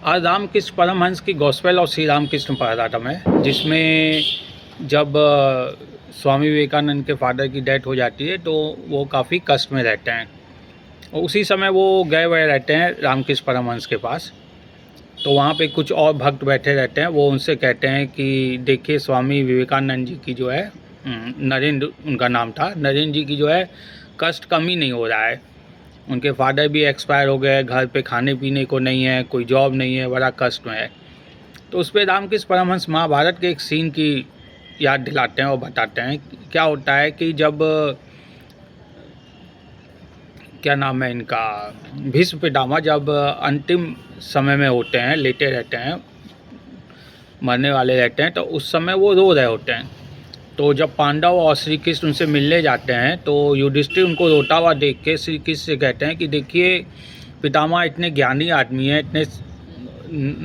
आज रामकृष्ण परमहंस की gospel of Shri Ramakrishna पढ़ा है, जिसमें जब स्वामी विवेकानंद के फादर की डेथ हो जाती है तो वो काफ़ी कष्ट में रहते हैं और उसी समय वो गए हुए रहते हैं रामकृष्ण परमहंस के पास। तो वहाँ पे कुछ और भक्त बैठे रहते हैं। वो उनसे कहते हैं कि देखिए, स्वामी विवेकानंद जी की जो है नरेंद्र उनका नाम था, नरेंद्र जी की जो है कष्ट कम ही नहीं हो रहा है। उनके फादर भी एक्सपायर हो गए, घर पे खाने पीने को नहीं है, कोई जॉब नहीं है, बड़ा कष्ट में है। तो उस पर रामकृष्ण परमहंस महाभारत के एक सीन की याद दिलाते हैं और बताते हैं क्या होता है कि जब क्या नाम है इनका, भीष्म पितामह जब अंतिम समय में होते हैं, लेटे रहते हैं, मरने वाले रहते हैं, तो उस समय वो रो रहे होते हैं। तो जब पांडव और श्री कृष्ण उनसे मिलने जाते हैं तो युधिष्ठिर उनको रोता हुआ देख के श्री कृष्ण से कहते हैं कि देखिए, पितामह इतने ज्ञानी आदमी हैं, इतने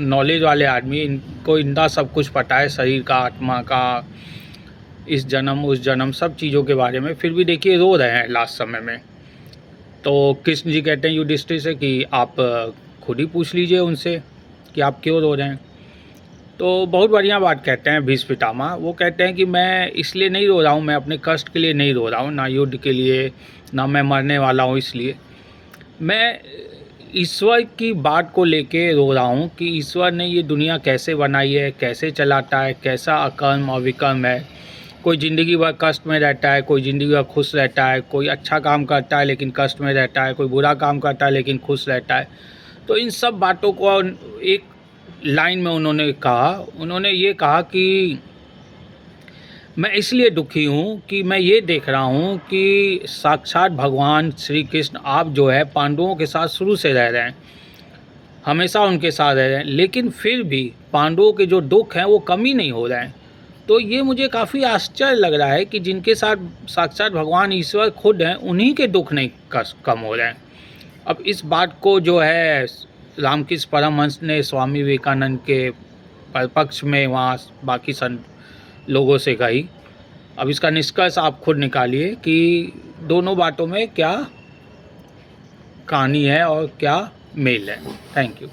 नॉलेज वाले आदमी, इनको इतना सब कुछ पता है, शरीर का, आत्मा का, इस जन्म उस जन्म सब चीज़ों के बारे में, फिर भी देखिए रो रहे हैं लास्ट समय में। तो कृष्ण जी कहते हैं युधिष्ठिर से कि आप खुद ही पूछ लीजिए उनसे कि आप क्यों रो रहे हैं। तो बहुत बढ़िया बात कहते हैं भीष्म पितामह। वो कहते हैं कि मैं इसलिए नहीं रो रहा हूँ, मैं अपने कष्ट के लिए नहीं रो रहा हूँ, ना युद्ध के लिए, ना मैं मरने वाला हूँ इसलिए। मैं ईश्वर की बात को लेके रो रहा हूँ कि ईश्वर ने ये दुनिया कैसे बनाई है, कैसे चलाता है, कैसा अकर्म और विकर्म है। कोई ज़िंदगी भर कष्ट में रहता है, कोई ज़िंदगी भर खुश रहता है, कोई अच्छा काम करता है लेकिन कष्ट में रहता है, कोई बुरा काम करता है लेकिन खुश रहता है। तो इन सब बातों को एक लाइन में उन्होंने ये कहा कि मैं इसलिए दुखी हूँ कि मैं ये देख रहा हूँ कि साक्षात भगवान श्री कृष्ण आप जो है पांडवों के साथ शुरू से रह रहे हैं, हमेशा उनके साथ रह रहे हैं, लेकिन फिर भी पांडवों के जो दुख हैं वो कम ही नहीं हो रहे हैं। तो ये मुझे काफ़ी आश्चर्य लग रहा है कि जिनके साथ साक्षात भगवान ईश्वर खुद हैं, उन्हीं के दुख नहीं कम हो रहे हैं। अब इस बात को जो है रामकृष्ण परमहंस ने स्वामी विवेकानंद के पक्ष में वहाँ बाकी संत लोगों से कही। अब इसका निष्कर्ष आप खुद निकालिए कि दोनों बातों में क्या कहानी है और क्या मेल है। Thank you.